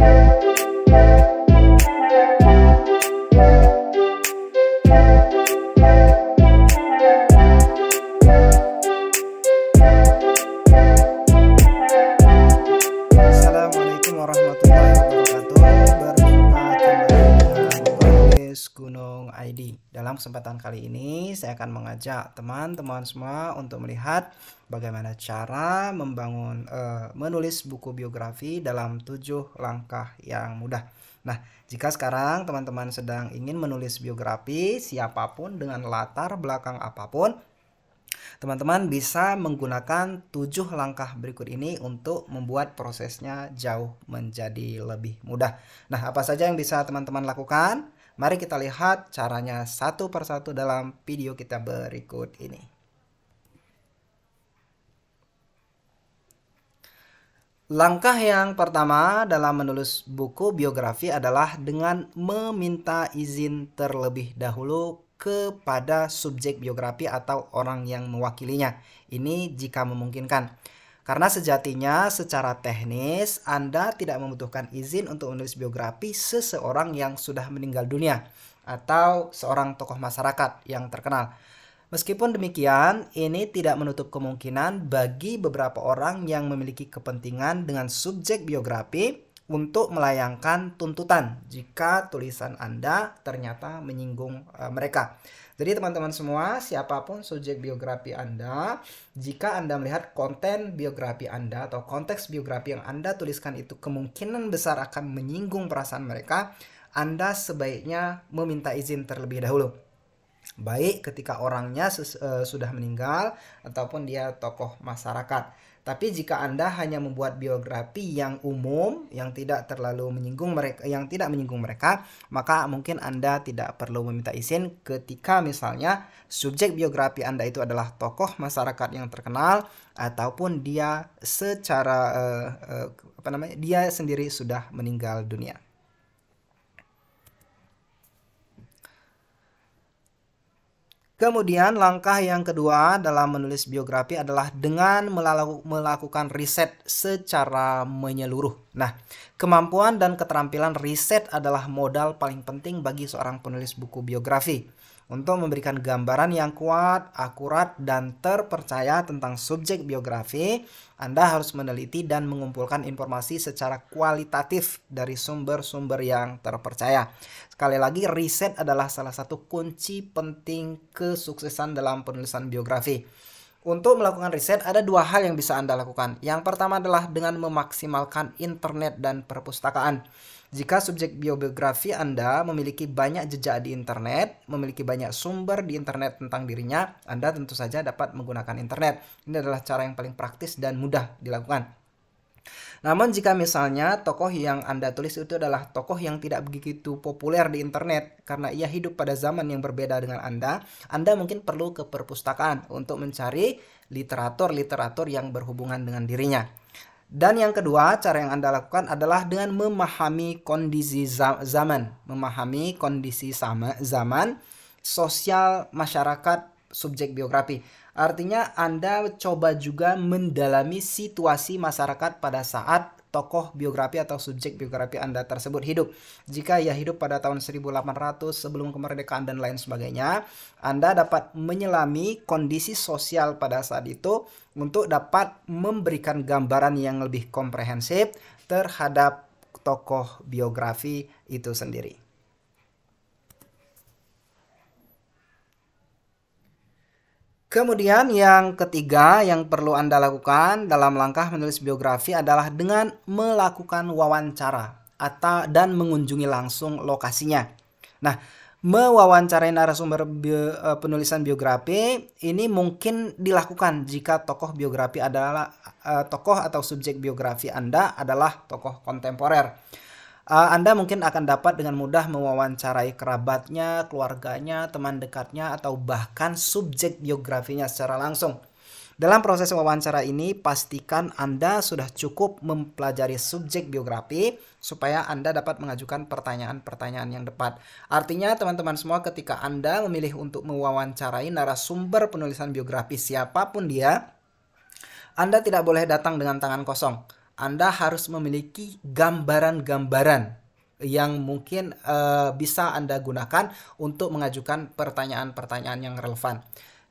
Assalamualaikum warahmatullahi wabarakatuh. Berjumpa kembali dengan Penulis Gunung ID. Dalam kesempatan kali ini saya akan mengajak teman-teman semua untuk melihat bagaimana cara menulis buku biografi dalam 7 langkah yang mudah. Nah, jika sekarang teman-teman sedang ingin menulis biografi siapapun dengan latar belakang apapun, teman-teman bisa menggunakan 7 langkah berikut ini untuk membuat prosesnya jauh menjadi lebih mudah. Nah, apa saja yang bisa teman-teman lakukan? Mari kita lihat caranya satu persatu dalam video kita berikut ini. Langkah yang pertama dalam menulis buku biografi adalah dengan meminta izin terlebih dahulu kepada subjek biografi atau orang yang mewakilinya. Ini jika memungkinkan. Karena sejatinya secara teknis Anda tidak membutuhkan izin untuk menulis biografi seseorang yang sudah meninggal dunia atau seorang tokoh masyarakat yang terkenal. Meskipun demikian, ini tidak menutup kemungkinan bagi beberapa orang yang memiliki kepentingan dengan subjek biografi untuk melayangkan tuntutan jika tulisan Anda ternyata menyinggung mereka. Jadi teman-teman semua, siapapun subjek biografi Anda, jika Anda melihat konten biografi Anda atau konteks biografi yang Anda tuliskan itu kemungkinan besar akan menyinggung perasaan mereka, Anda sebaiknya meminta izin terlebih dahulu. Baik ketika orangnya sudah meninggal ataupun dia tokoh masyarakat. Tapi jika Anda hanya membuat biografi yang umum, yang tidak terlalu menyinggung mereka, maka mungkin Anda tidak perlu meminta izin ketika misalnya subjek biografi Anda itu adalah tokoh masyarakat yang terkenal ataupun dia dia sendiri sudah meninggal dunia. Kemudian langkah yang kedua dalam menulis biografi adalah dengan melakukan riset secara menyeluruh. Nah, kemampuan dan keterampilan riset adalah modal paling penting bagi seorang penulis buku biografi. Untuk memberikan gambaran yang kuat, akurat, dan terpercaya tentang subjek biografi, Anda harus meneliti dan mengumpulkan informasi secara kualitatif dari sumber-sumber yang terpercaya. Sekali lagi, riset adalah salah satu kunci penting kesuksesan dalam penulisan biografi. Untuk melakukan riset, ada 2 hal yang bisa Anda lakukan. Yang pertama adalah dengan memaksimalkan internet dan perpustakaan. Jika subjek biografi Anda memiliki banyak jejak di internet, memiliki banyak sumber di internet tentang dirinya, Anda tentu saja dapat menggunakan internet. Ini adalah cara yang paling praktis dan mudah dilakukan. Namun jika misalnya tokoh yang Anda tulis itu adalah tokoh yang tidak begitu populer di internet karena ia hidup pada zaman yang berbeda dengan Anda mungkin perlu ke perpustakaan untuk mencari literatur yang berhubungan dengan dirinya. Dan yang kedua, cara yang Anda lakukan adalah dengan memahami kondisi zaman sosial masyarakat subjek biografi. Artinya Anda coba juga mendalami situasi masyarakat pada saat tokoh biografi atau subjek biografi Anda tersebut hidup. Jika ia hidup pada tahun 1800 sebelum kemerdekaan dan lain sebagainya, Anda dapat menyelami kondisi sosial pada saat itu untuk dapat memberikan gambaran yang lebih komprehensif terhadap tokoh biografi itu sendiri. Kemudian yang ketiga yang perlu Anda lakukan dalam langkah menulis biografi adalah dengan melakukan wawancara dan mengunjungi langsung lokasinya. Nah, mewawancarai narasumber penulisan biografi ini mungkin dilakukan jika tokoh biografi adalah tokoh atau subjek biografi Anda adalah tokoh kontemporer. Anda mungkin akan dapat dengan mudah mewawancarai kerabatnya, keluarganya, teman dekatnya, atau bahkan subjek biografinya secara langsung. Dalam proses wawancara ini, pastikan Anda sudah cukup mempelajari subjek biografi supaya Anda dapat mengajukan pertanyaan-pertanyaan yang tepat. Artinya teman-teman semua, ketika Anda memilih untuk mewawancarai narasumber penulisan biografi siapapun dia, Anda tidak boleh datang dengan tangan kosong. Anda harus memiliki gambaran-gambaran yang mungkin bisa Anda gunakan untuk mengajukan pertanyaan-pertanyaan yang relevan.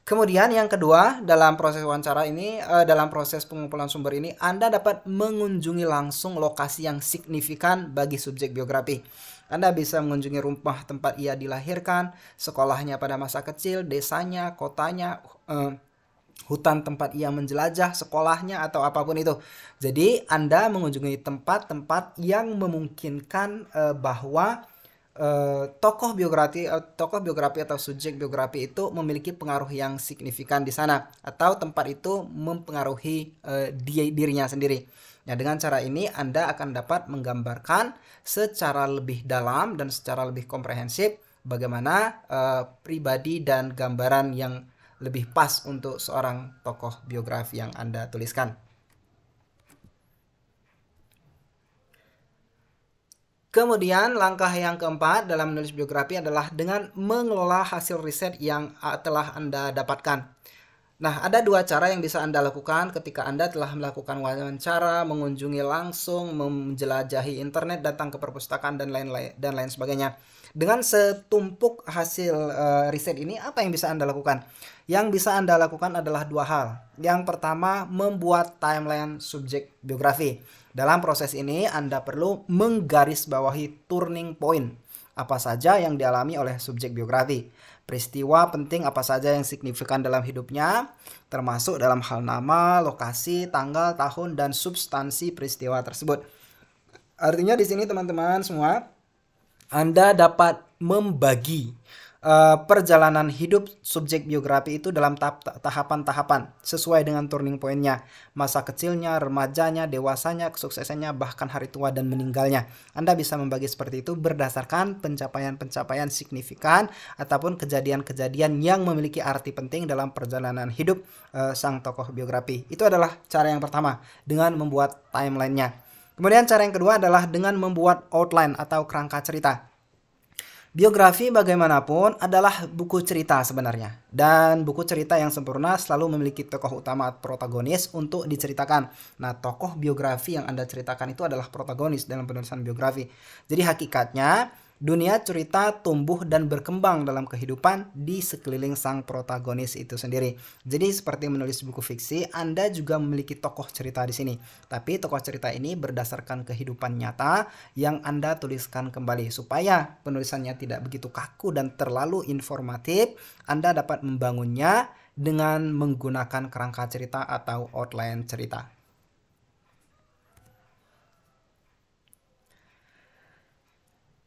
Kemudian yang kedua, dalam proses wawancara ini, dalam proses pengumpulan sumber ini, Anda dapat mengunjungi langsung lokasi yang signifikan bagi subjek biografi. Anda bisa mengunjungi rumah tempat ia dilahirkan, sekolahnya pada masa kecil, desanya, kotanya, hutan tempat ia menjelajah, sekolahnya, atau apapun itu. Jadi Anda mengunjungi tempat-tempat yang memungkinkan bahwa tokoh biografi atau subjek biografi itu memiliki pengaruh yang signifikan di sana, atau tempat itu mempengaruhi dirinya sendiri. Nah, dengan cara ini Anda akan dapat menggambarkan secara lebih dalam dan secara lebih komprehensif bagaimana pribadi dan gambaran yang lebih pas untuk seorang tokoh biografi yang Anda tuliskan. Kemudian langkah yang keempat dalam menulis biografi adalah dengan mengelola hasil riset yang telah Anda dapatkan. Nah, ada dua cara yang bisa Anda lakukan ketika Anda telah melakukan wawancara, mengunjungi langsung, menjelajahi internet, datang ke perpustakaan, dan lain sebagainya. Dengan setumpuk hasil riset ini, apa yang bisa Anda lakukan? Yang bisa Anda lakukan adalah dua hal. Yang pertama, membuat timeline subjek biografi. Dalam proses ini, Anda perlu menggarisbawahi turning point apa saja yang dialami oleh subjek biografi. Peristiwa penting apa saja yang signifikan dalam hidupnya, termasuk dalam hal nama, lokasi, tanggal, tahun, dan substansi peristiwa tersebut. Artinya di sini teman-teman semua, Anda dapat membagi perjalanan hidup subjek biografi itu dalam tahapan-tahapan sesuai dengan turning point-nya, masa kecilnya, remajanya, dewasanya, kesuksesannya, bahkan hari tua dan meninggalnya. Anda bisa membagi seperti itu berdasarkan pencapaian-pencapaian signifikan ataupun kejadian-kejadian yang memiliki arti penting dalam perjalanan hidup sang tokoh biografi. Itu adalah cara yang pertama, dengan membuat timeline-nya. Kemudian cara yang kedua adalah dengan membuat outline atau kerangka cerita. Biografi bagaimanapun adalah buku cerita sebenarnya. Dan buku cerita yang sempurna selalu memiliki tokoh utama protagonis untuk diceritakan. Nah, tokoh biografi yang Anda ceritakan itu adalah protagonis dalam penulisan biografi. Jadi hakikatnya, dunia cerita tumbuh dan berkembang dalam kehidupan di sekeliling sang protagonis itu sendiri. Jadi seperti menulis buku fiksi, Anda juga memiliki tokoh cerita di sini. Tapi tokoh cerita ini berdasarkan kehidupan nyata yang Anda tuliskan kembali. Supaya penulisannya tidak begitu kaku dan terlalu informatif, Anda dapat membangunnya dengan menggunakan kerangka cerita atau outline cerita.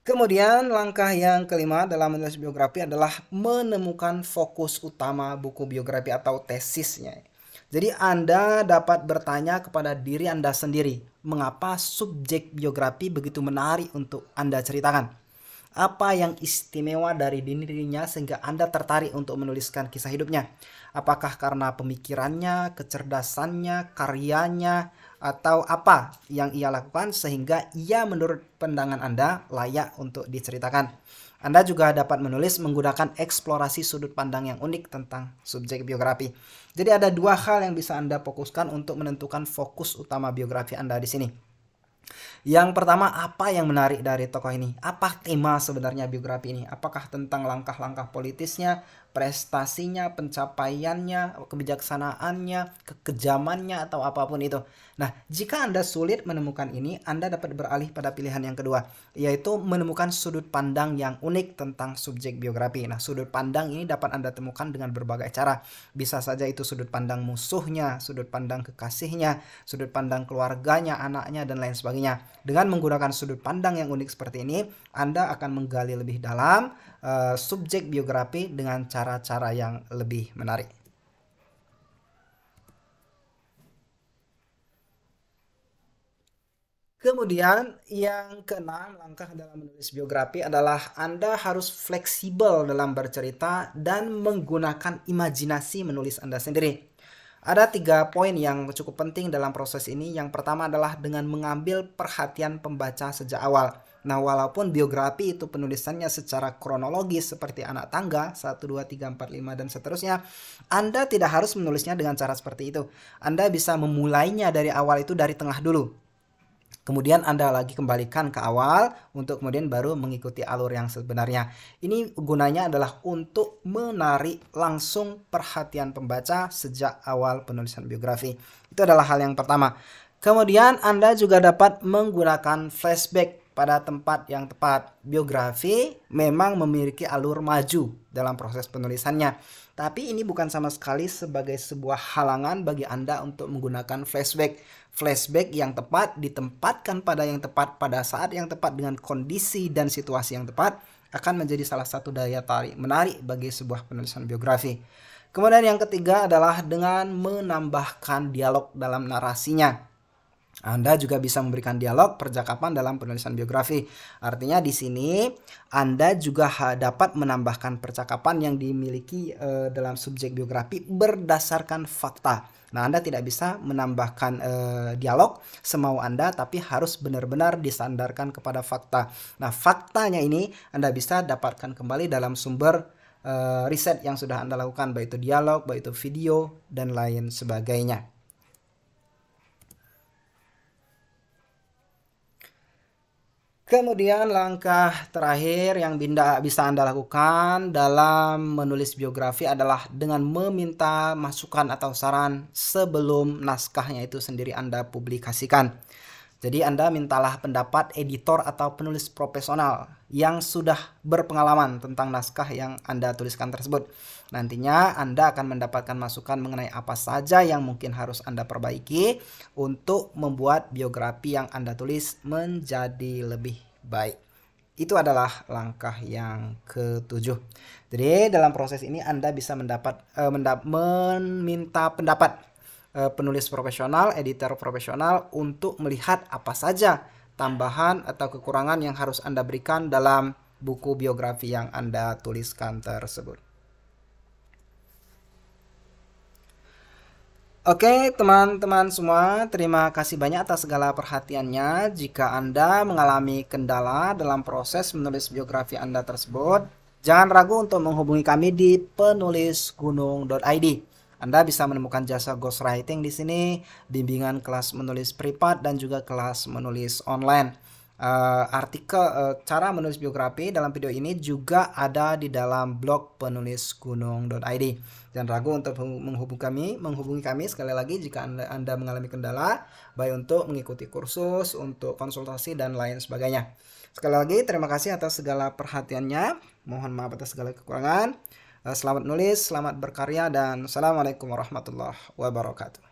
Kemudian langkah yang kelima dalam menulis biografi adalah menemukan fokus utama buku biografi atau tesisnya. Jadi Anda dapat bertanya kepada diri Anda sendiri, mengapa subjek biografi begitu menarik untuk Anda ceritakan? Apa yang istimewa dari dirinya sehingga Anda tertarik untuk menuliskan kisah hidupnya? Apakah karena pemikirannya, kecerdasannya, karyanya, atau apa yang ia lakukan sehingga ia menurut pandangan Anda layak untuk diceritakan? Anda juga dapat menulis menggunakan eksplorasi sudut pandang yang unik tentang subjek biografi. Jadi ada dua hal yang bisa Anda fokuskan untuk menentukan fokus utama biografi Anda di sini. Yang pertama, apa yang menarik dari tokoh ini? Apa tema sebenarnya biografi ini? Apakah tentang langkah-langkah politisnya, prestasinya, pencapaiannya, kebijaksanaannya, kekejamannya, atau apapun itu? Nah, jika Anda sulit menemukan ini, Anda dapat beralih pada pilihan yang kedua, yaitu menemukan sudut pandang yang unik tentang subjek biografi. Nah, sudut pandang ini dapat Anda temukan dengan berbagai cara. Bisa saja itu sudut pandang musuhnya, sudut pandang kekasihnya, sudut pandang keluarganya, anaknya, dan lain sebagainya. Dengan menggunakan sudut pandang yang unik seperti ini, Anda akan menggali lebih dalam subjek biografi dengan cara-cara yang lebih menarik. Kemudian yang keenam, langkah dalam menulis biografi adalah Anda harus fleksibel dalam bercerita dan menggunakan imajinasi menulis Anda sendiri. Ada 3 poin yang cukup penting dalam proses ini. Yang pertama adalah dengan mengambil perhatian pembaca sejak awal. Nah, walaupun biografi itu penulisannya secara kronologis seperti anak tangga, 1, 2, 3, 4, 5, dan seterusnya, Anda tidak harus menulisnya dengan cara seperti itu. Anda bisa memulainya dari awal itu dari tengah dulu. Kemudian Anda lagi kembalikan ke awal untuk kemudian baru mengikuti alur yang sebenarnya. Ini gunanya adalah untuk menarik langsung perhatian pembaca sejak awal penulisan biografi. Itu adalah hal yang pertama. Kemudian Anda juga dapat menggunakan flashback pada tempat yang tepat. Biografi memang memiliki alur maju dalam proses penulisannya. Tapi ini bukan sama sekali sebagai sebuah halangan bagi Anda untuk menggunakan flashback. Flashback yang tepat ditempatkan pada yang tepat pada saat yang tepat dengan kondisi dan situasi yang tepat akan menjadi salah satu daya tarik menarik bagi sebuah penulisan biografi. Kemudian yang ketiga adalah dengan menambahkan dialog dalam narasinya. Anda juga bisa memberikan dialog percakapan dalam penulisan biografi. Artinya di sini Anda juga dapat menambahkan percakapan yang dimiliki dalam subjek biografi berdasarkan fakta. Nah, Anda tidak bisa menambahkan dialog semau Anda, tapi harus benar-benar disandarkan kepada fakta. Nah, faktanya ini Anda bisa dapatkan kembali dalam sumber riset yang sudah Anda lakukan, baik itu dialog, baik itu video, dan lain sebagainya. Kemudian langkah terakhir yang bisa Anda lakukan dalam menulis biografi adalah dengan meminta masukan atau saran sebelum naskahnya itu sendiri Anda publikasikan. Jadi Anda mintalah pendapat editor atau penulis profesional yang sudah berpengalaman tentang naskah yang Anda tuliskan tersebut. Nantinya Anda akan mendapatkan masukan mengenai apa saja yang mungkin harus Anda perbaiki untuk membuat biografi yang Anda tulis menjadi lebih baik. Itu adalah langkah yang ketujuh. Jadi dalam proses ini Anda bisa meminta pendapat penulis profesional, editor profesional untuk melihat apa saja tambahan atau kekurangan yang harus Anda berikan dalam buku biografi yang Anda tuliskan tersebut. Oke, teman-teman semua, terima kasih banyak atas segala perhatiannya. Jika Anda mengalami kendala dalam proses menulis biografi Anda tersebut, jangan ragu untuk menghubungi kami di penulisgunung.id. Anda bisa menemukan jasa ghostwriting di sini, bimbingan kelas menulis privat dan juga kelas menulis online. Artikel cara menulis biografi dalam video ini juga ada di dalam blog penulisgunung.id. Jangan ragu untuk menghubungi kami sekali lagi jika Anda mengalami kendala, baik untuk mengikuti kursus, untuk konsultasi dan lain sebagainya. Sekali lagi terima kasih atas segala perhatiannya. Mohon maaf atas segala kekurangan. Selamat menulis, selamat berkarya, dan assalamualaikum warahmatullahi wabarakatuh.